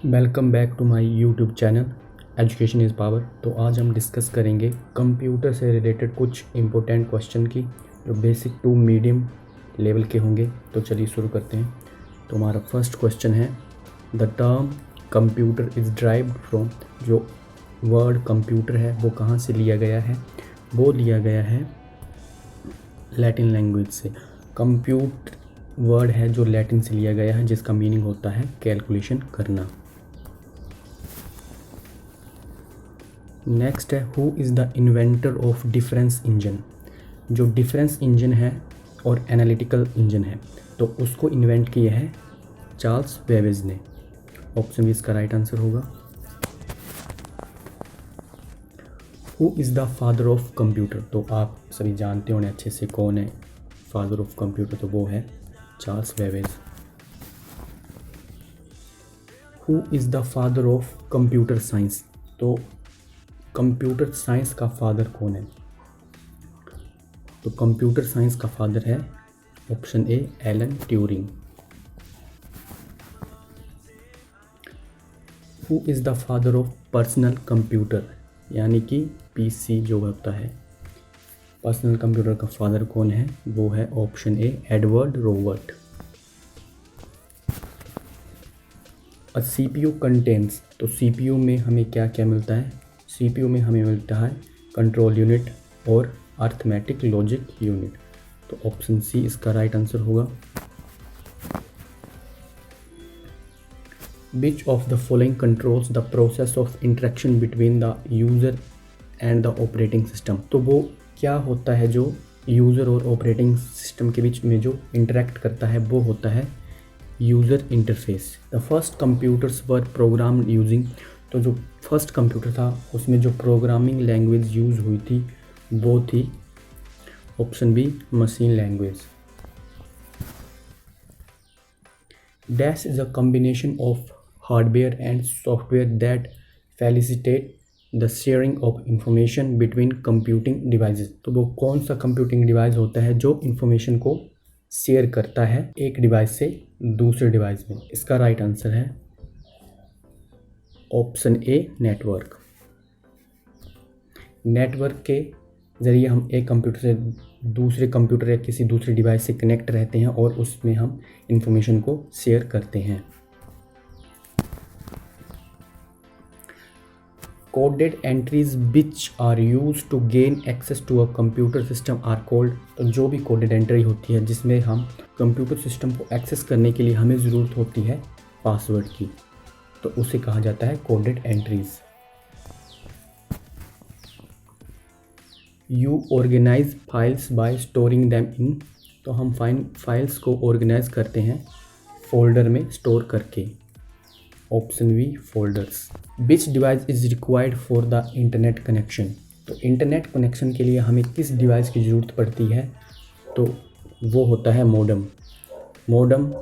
Welcome back to my YouTube channel education is power. तो आज हम डिस्कस करेंगे कंप्यूटर से रिलेटेड कुछ इम्पोर्टेंट क्वेश्चन की जो बेसिक टू मीडियम लेवल के होंगे। तो चलिए शुरू करते हैं। तो हमारा फर्स्ट क्वेश्चन है, the term computer is derived from. जो वर्ड कंप्यूटर है वो कहाँ से लिया गया है? वो लिया गया है लैटिन लैंग्वेज से। कंप्यूट वर्ड है जो लैटिन से लिया गया है, जिसका मीनिंग होता है कैलकुलेशन करना। नेक्स्ट है, who is the inventor of difference engine. जो डिफरेंस इंजन है और एनालिटिकल इंजन है तो उसको इन्वेंट किया है चार्ल्स बेबेज ने। ऑप्शन बी इसका राइट आंसर होगा। Who is the father of computer. तो आप सभी जानते होंगे अच्छे से कौन है फादर ऑफ कंप्यूटर, तो वो है Charles Babbage. Who is the father of computer science. तो कंप्यूटर साइंस का फादर कौन है? तो कंप्यूटर साइंस का फादर है option A Alan Turing. Who is the father of personal computer, यानी कि पीसी जो होता है, पर्सनल कंप्यूटर का फादर कौन है? वो है option A Edward Robert. A CPU contents. तो सीपीयू में हमें क्या क्या मिलता है? सीपीयू में हमें मिलता है कंट्रोल यूनिट और अर्थमेटिक लॉजिक यूनिट। तो ऑप्शन सी इसका राइट आंसर होगा। विच of the following controls the process of interaction between the user and the operating system. तो वो क्या होता है जो यूज़र और ऑपरेटिंग सिस्टम के बीच में जो इंटरेक्ट करता है वो होता है user interface. The first computers were programmed using. तो जो फर्स्ट कंप्यूटर था उसमें जो प्रोग्रामिंग लैंग्वेज यूज़ हुई थी वो थी option B machine language. Dash is a combination of hardware and software that facilitate the sharing of information between computing devices. तो वो कौन सा कंप्यूटिंग डिवाइस होता है जो इंफॉर्मेशन को शेयर करता है एक डिवाइस से दूसरे डिवाइस में? इसका राइट आंसर है ऑप्शन ए नेटवर्क। नेटवर्क के ज़रिए हम एक कंप्यूटर से दूसरे कंप्यूटर या किसी दूसरे डिवाइस से कनेक्ट रहते हैं और उसमें हम इंफॉर्मेशन को शेयर करते हैं। Coded entries which are use to gain access to a computer system are called. तो जो भी कोडेड एंट्री होती है जिसमें हम कंप्यूटर सिस्टम को एक्सेस करने के लिए हमें ज़रूरत होती है पासवर्ड की, तो उसे कहा जाता है coded entries. You organize files by storing them in. तो हम फाइल्स को ऑर्गेनाइज करते हैं फोल्डर में स्टोर करके। Option B folders. Which device is required for the internet connection. तो इंटरनेट कनेक्शन के लिए हमें किस डिवाइस की ज़रूरत पड़ती है? तो वो होता है मॉडेम। मॉडेम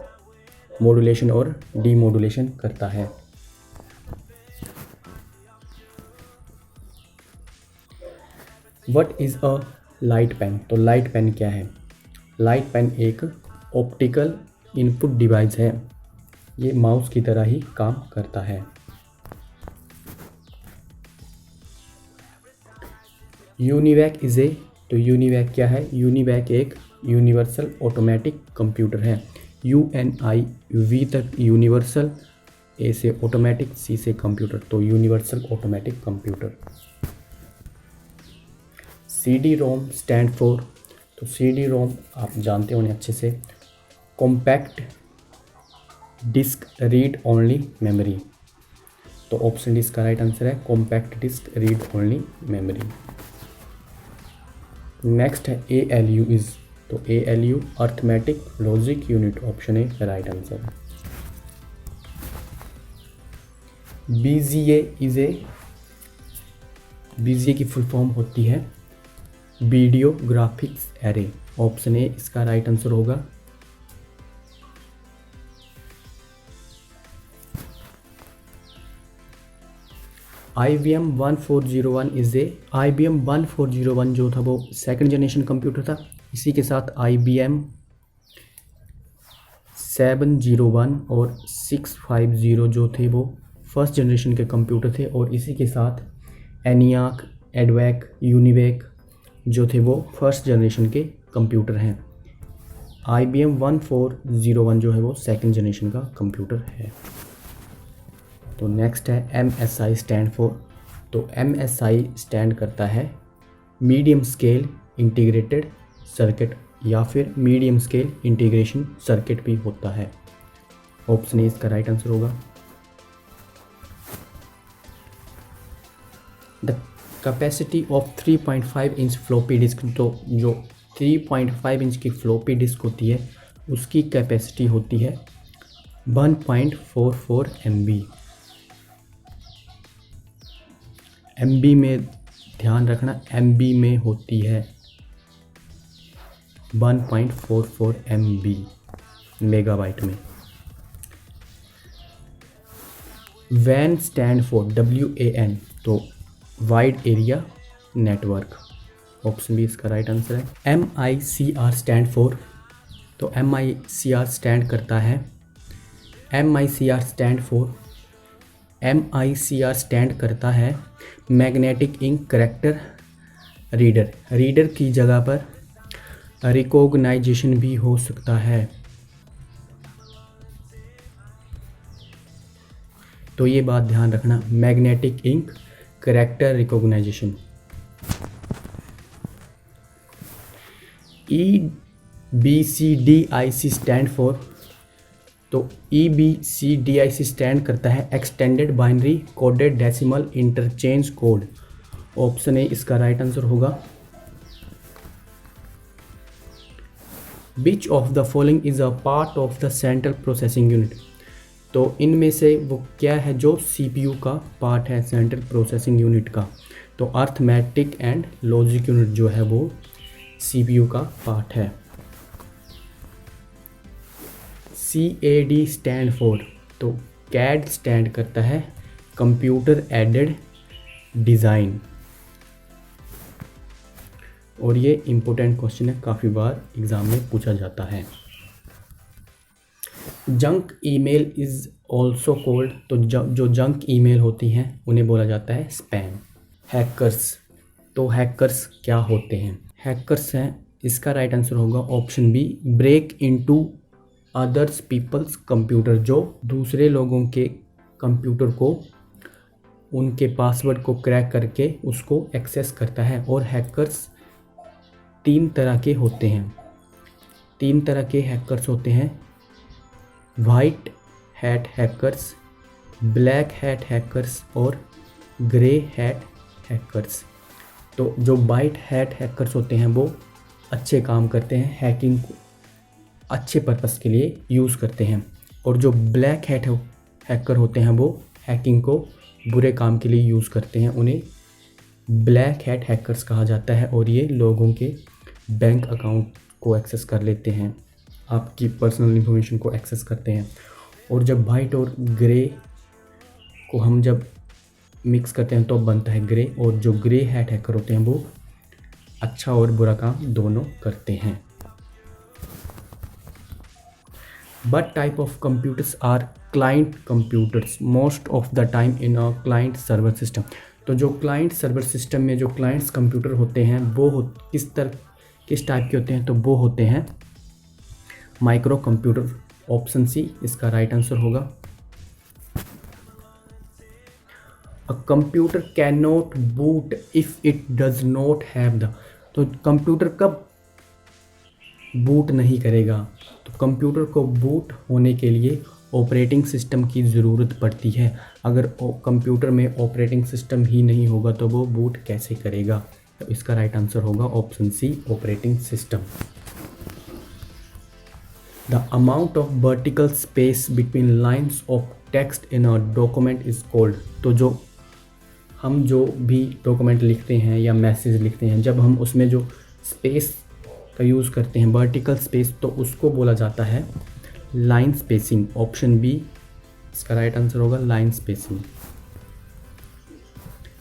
मॉड्यूलेशन और डीमॉड्यूलेशन करता है। What is a light pen. तो लाइट पेन क्या है? लाइट पेन एक ऑप्टिकल इनपुट डिवाइस है, ये माउस की तरह ही काम करता है। UNIVAC is a. तो यूनिवैक क्या है? यूनिवैक एक यूनिवर्सल ऑटोमेटिक कंप्यूटर है। UNIV तक यूनिवर्सल, ए से ऑटोमेटिक, सी से कंप्यूटर, तो universal automatic computer. CD-ROM stand for. तो CD-ROM आप जानते होंगे अच्छे से, compact disc read only memory. तो ऑप्शन डी इसका राइट आंसर है compact disc read only memory. Next है ALU इज। तो ALU arithmetic logic unit. Option A right answer. BGA is a. BGA की फुल फॉर्म होती है video graphics array. Option A इसका राइट आंसर होगा। IBM 1401 is a. IBM 1401 जो था वो सेकंड जनरेशन कंप्यूटर था। इसी के साथ IBM 701 और 650 जो थे वो फर्स्ट जनरेशन के कंप्यूटर थे और इसी के साथ एनियाक, एडवैक, यूनिवैक जो थे वो फर्स्ट जनरेशन के कंप्यूटर हैं। IBM 1401 जो है वो सेकंड जनरेशन का कंप्यूटर है। तो नेक्स्ट है MSI स्टैंड फॉर। तो MSI स्टैंड करता है मीडियम स्केल इंटीग्रेटेड सर्किट या फिर मीडियम स्केल इंटीग्रेशन सर्किट भी होता है। ऑप्शन ए इसका राइट आंसर होगा। The capacity of 3.5 inch floppy disk. तो जो 3.5 इंच की फ्लॉपी डिस्क होती है उसकी कैपेसिटी होती है 1.44 MB। MB में ध्यान रखना, MB में होती है 1.44 MB मेगाबाइट में। WAN stand for WAN। तो wide area network. Option B इसका राइट आंसर है। MICR stand for. तो MICR स्टैंड करता है MICR स्टैंड करता है magnetic ink character reader. Reader की जगह पर रिकॉग्नाइजेशन भी हो सकता है। तो ये बात ध्यान रखना, magnetic ink character recognition. EBCDIC stand for. तो EBCDIC स्टैंड करता है extended binary coded decimal interchange code. Option A इसका राइट आंसर होगा। Which of the following is a part of the central processing unit? तो इनमें से वो क्या है जो CPU का पार्ट है सेंट्रल प्रोसेसिंग यूनिट का? तो अर्थमेटिक एंड लॉजिक यूनिट जो है वो CPU का पार्ट है। CAD stand for. तो CAD स्टैंड करता है कंप्यूटर एडेड डिज़ाइन। और ये इम्पोर्टेंट क्वेश्चन है, काफ़ी बार एग्ज़ाम में पूछा जाता है। Junk email is also called. तो जो जंक ईमेल होती हैं उन्हें बोला जाता है स्पैम। हैकर्स। तो हैकर्स क्या होते हैं? हैकर्स हैं, इसका राइट आंसर होगा option B, break into others people's computer. जो दूसरे लोगों के कंप्यूटर को, उनके पासवर्ड को क्रैक करके उसको एक्सेस करता है। और हैकर्स तीन तरह के होते हैं। तीन तरह के हैकर्स होते हैं, white hat hackers, black hat hackers और ग्रे हैट हैकर्स। तो जो वाइट हैट हैकर्स होते हैं वो अच्छे काम करते हैं, हैकिंग को अच्छे पर्पस के लिए यूज़ करते हैं। और जो ब्लैक हैट हैकर होते हैं वो हैकिंग को बुरे काम के लिए यूज़ करते हैं। उन्हें ब्लैक हैट हैकर्स कहा जाता है। और ये लोगों के बैंक अकाउंट को एक्सेस कर लेते हैं, आपकी पर्सनल इंफॉर्मेशन को एक्सेस करते हैं। और जब वाइट और ग्रे को हम जब मिक्स करते हैं तो बनता है ग्रे। और जो ग्रे हैट हैकर होते हैं वो अच्छा और बुरा काम दोनों करते हैं। What type of computers are client computers most of the time in a client server system? तो जो क्लाइंट सर्वर सिस्टम में जो क्लाइंट्स कंप्यूटर होते हैं वो किस टाइप के होते हैं? तो वो होते हैं माइक्रो कंप्यूटर। ऑप्शन सी इसका राइट आंसर होगा। A computer can not boot if it does not have the. तो कंप्यूटर कब बूट नहीं करेगा? तो कंप्यूटर को बूट होने के लिए ऑपरेटिंग सिस्टम की ज़रूरत पड़ती है। अगर कंप्यूटर में ऑपरेटिंग सिस्टम ही नहीं होगा तो वो बूट कैसे करेगा? तो इसका राइट आंसर होगा option C, operating system. The amount of vertical space between lines of text in a document is called. तो जो भी डॉक्यूमेंट लिखते हैं या मैसेज लिखते हैं, जब हम उसमें जो स्पेस का यूज़ करते हैं, वर्टिकल स्पेस, तो उसको बोला जाता है लाइन स्पेसिंग। ऑप्शन बी इसका राइट आंसर होगा, line spacing.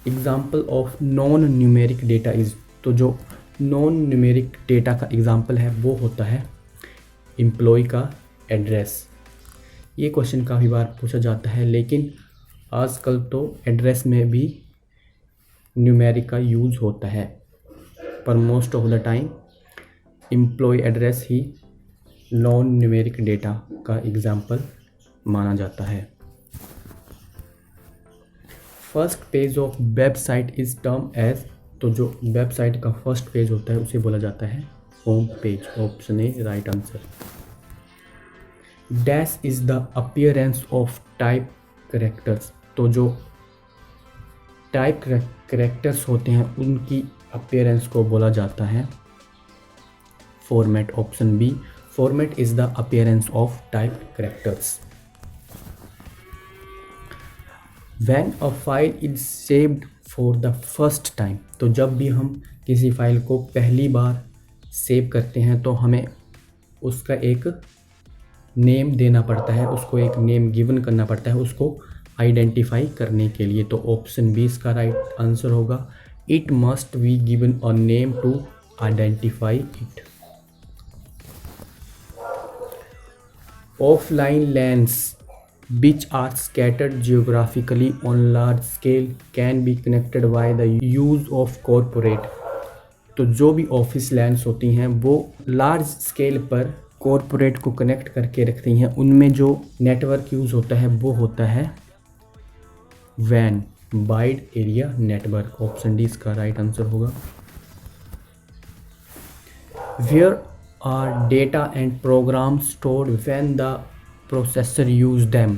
Example of non numeric data is. तो जो नॉन न्यूमेरिक डेटा का एग्जाम्पल है वो होता है एम्प्लॉय का एड्रेस। ये क्वेश्चन काफ़ी बार पूछा जाता है, लेकिन आजकल तो एड्रेस में भी न्यूमेरिक का यूज़ होता है, पर most of the time employ address ही नॉन न्यूमेरिक डेटा का एग्जाम्पल माना जाता है। First page of website is term as, तो जो वेबसाइट का फर्स्ट पेज होता है उसे बोला जाता है home page. Option A right answer. Dash is the appearance of type characters, तो जो टाइप करेक्टर्स होते हैं उनकी अपीयरेंस को बोला जाता है format. Option B format is the appearance of type characters. When a file is saved for the first time, तो जब भी हम किसी फाइल को पहली बार सेव करते हैं तो हमें उसका एक नेम देना पड़ता है, उसको एक नेम गिवन करना पड़ता है उसको आइडेंटिफाई करने के लिए। तो ऑप्शन बी इसका राइट आंसर होगा। It must be given a name to identify it. Offline lands which are scattered geographically on large scale can be connected by the use of corporate, तो जो भी office lands होती हैं वो large scale पर corporate को connect करके रखती हैं। उनमें जो नेटवर्क यूज़ होता है वो होता है वैन, wide area network. Option D इसका राइट आंसर होगा। Where are data and program stored when the processor use them,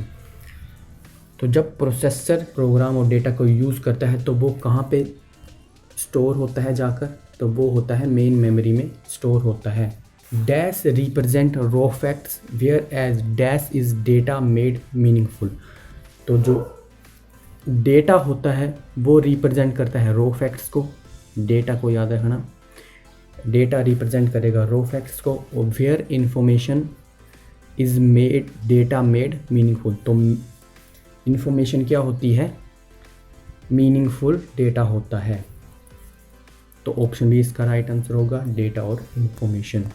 तो जब प्रोसेसर प्रोग्राम और डेटा को यूज़ करता है तो वो कहाँ पे स्टोर होता है जाकर, तो वो होता है मेन मेमोरी में स्टोर होता है। Dash represent raw facts where as dash is data made meaningful, तो जो डेटा होता है वो रिप्रेजेंट करता है रो फैक्ट्स को। डेटा को याद रखना, डेटा रिप्रेजेंट करेगा रो फैक्ट्स को। और where information is made data made meaningful, तो इंफॉर्मेशन क्या होती है, मीनिंगफुल डेटा होता है। तो ऑप्शन बी इसका राइट आंसर होगा, डेटा और information.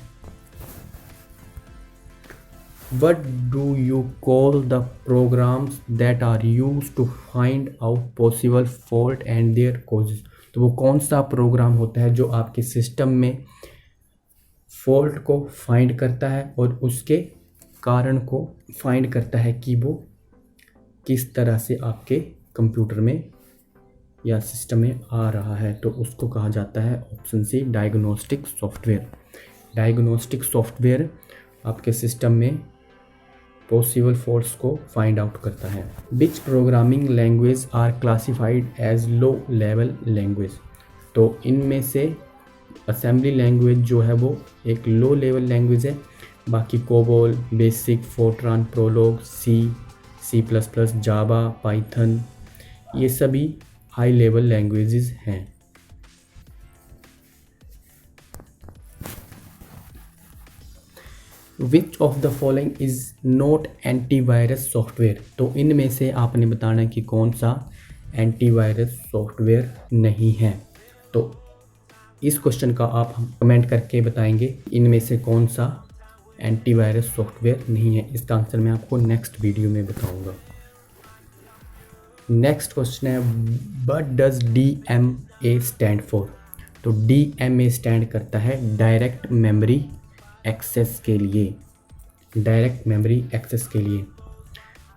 What do you call the programs that are used to find out possible fault and their causes, तो वो कौन सा प्रोग्राम होता है जो आपके सिस्टम में फॉल्ट को फाइंड करता है और उसके कारण को फाइंड करता है कि वो किस तरह से आपके कंप्यूटर में या सिस्टम में आ रहा है, तो उसको कहा जाता है option C diagnostic software. Diagnostic software आपके सिस्टम में पॉसिबल फॉल्ट्स को फाइंड आउट करता है। Which programming language are classified as low level language, तो इनमें से असेंबली लैंग्वेज जो है वो एक लो लेवल लैंग्वेज है। बाकी COBOL, BASIC, FORTRAN, Prolog, C plus plus, Java, Python, ये सभी हाई लेवल लैंग्वेजेस हैं। Which of the following is not antivirus software, तो इनमें से आपने बताना है कि कौन सा एंटीवायरस सॉफ्टवेयर नहीं है। तो इस क्वेश्चन का आप कमेंट करके बताएंगे इनमें से कौन सा एंटीवायरस सॉफ्टवेयर नहीं है। इसका आंसर मैं आपको नेक्स्ट वीडियो में बताऊंगा। नेक्स्ट क्वेश्चन है what does DMA stand for, तो DMA स्टैंड करता है डायरेक्ट मेमोरी एक्सेस के लिए। डायरेक्ट मेमोरी एक्सेस के लिए।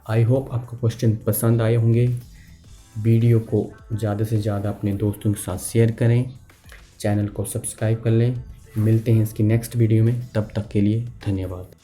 आई होप आपको क्वेश्चन पसंद आए होंगे। वीडियो को ज़्यादा से ज़्यादा अपने दोस्तों के साथ शेयर करें, चैनल को सब्सक्राइब कर लें। मिलते हैं इसकी नेक्स्ट वीडियो में, तब तक के लिए धन्यवाद।